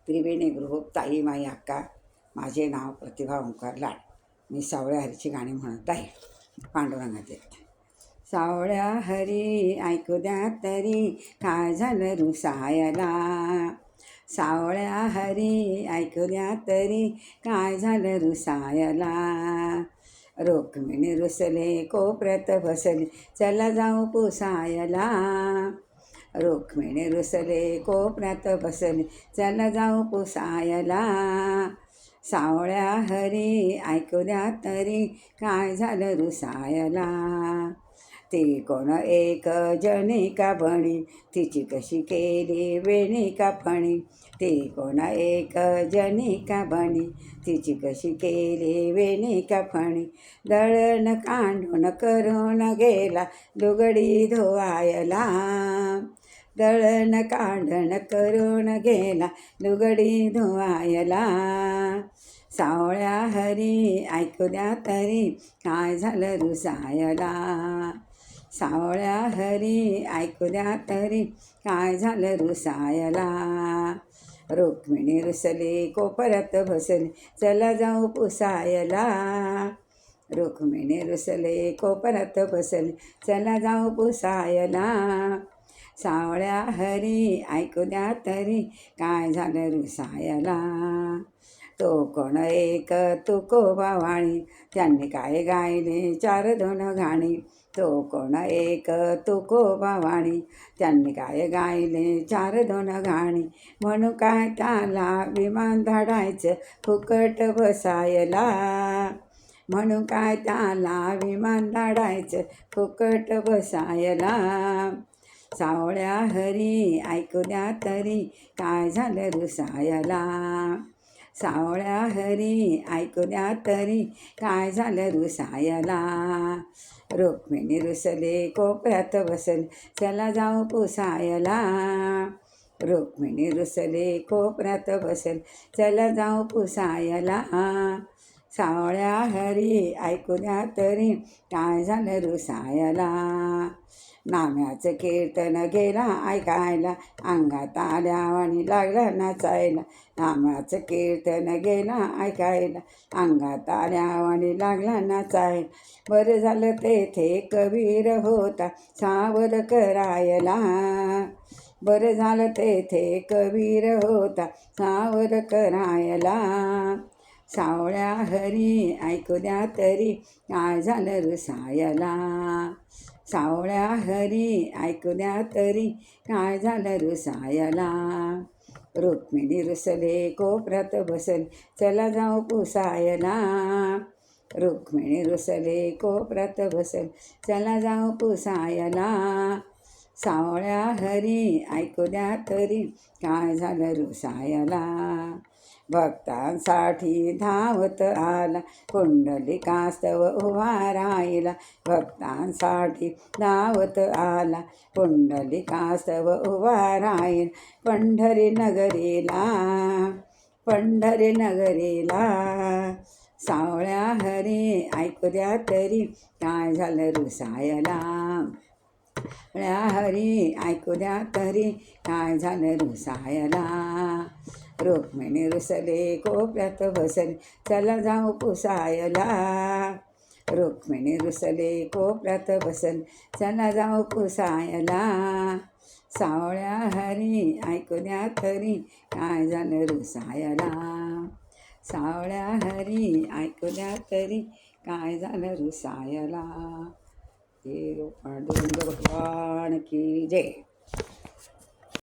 त्रिवेणी गृह ताई माई अक्का. माझे नाव प्रतिभा ओंकार लाड. मी सावळ्या हरीची गाणी म्हणत आहे. पांडुरंगाचे. सावळ्या हरी ऐकू द्या तरी काय झालं रुसायला. सावळ्या हरी ऐकू द्या तरी काय झालं रुसायला. रोखमिणी रुसले कोपऱ्यात बसले चला जाऊ पुसायला. रोखमिणी रुसले कोपऱ्यात बसले चला जाऊ पुसायला. सावळ्या हरी ऐकू द्या तरी काय झालं रुसायला. ती कोण एक जणिका बणी तिची कशी केली वेणिका फणी. ती कोण एक जणिका बणी तिची कशी केली वेणिका फणी. दळण कांडून करून गेला लुगडी धुवायला. दळण कांडण करून गेला लुगडी धुवायला. सावळ्या हरी ऐकू द्या तरी काय झालं रुसायला. सावळ्या हरी ऐकू द्या तरी काय झालं रुसायला. रुक्मिणी रुसली कोपऱ्यात बसली चला जाऊ पुसायला. रुक्मिणी रुसले कोपऱ्यात बसली चला जाऊ पुसायला. सावळ्या हरी ऐकू द्या तरी काय झालं रुसायला. तो कोण एक तुकोबा वाणी त्यांनी काय गायले चार दोन गाणी. तो कोण एक तुकोबा वाणी त्यांनी काय गायले चार दोन गाणी. म्हणून काय त्याला विमान धाडायचं फुकट बसायला. म्हणून काय त्याला विमान धाडायचं फुकट बसायला. सावळ्या हरी ऐकू द्या तरी काय झालं रुसायला. सावळ्या हरी ऐकू द्या तरी काय झालं रुसायला. रुक्मिणी रुसले कोपऱ्यात बसले चला जाऊ पुसायला. रुक्मिणी रुसले कोपऱ्यात बसले चला जाऊ पुसायला. सावळ्या हरी ऐकू द्या तरी काय झालं रुसायला. नाम्याचं कीर्तन गेला ऐकायला अंगात आल्यावानी लागला नाचायला. नाम्याचं कीर्तन गेला ऐकायला अंगात आल्यावानी लागला नाचायला. बरं झालं तेथे कबीर होता सावध करायला. बरं झालं तेथे कबीर होता सावध करायला. सावळ्या हरी ऐकू द्या तरी काय झालं रुसायला. सावळ्या हरी ऐकू द्या तरी काय झालं रुसायला. रुक्मिणी रुसले कोपऱ्यात बसले चला जाऊ पुसायला. रुक्मिणी रुसले कोपऱ्यात बसले चला जाऊ पुसायला. सावळ्या हरी ऐकू द्या तरी काय झालं रुसायला. भक्तांसाठी धावत आला पुंडलिकास्तव उभा राहिला. भक्तांसाठी धावत आला पुंडलिकास्तव उभा राहिला. पंढरी नगरीला पंढरी नगरीला. सावळ्या हरी ऐकू द्या तरी काय झालं रुसायला. सावळ्या हरी ऐकू द्या तरी काय झालं रुसायला. रुक्मिणी रुसले कोपऱ्यात बसले चला जाऊ पुसायला. रुक्मिणी रुसले कोपऱ्यात बसले चला जाऊ पुसायला. सावळ्या हरी ऐकू द्या तरी काय झालं रुसायला. सावळ्या हरी ऐकू द्या तरी काय झालं रुसायला. हे पांडुरंग भगवान की जय.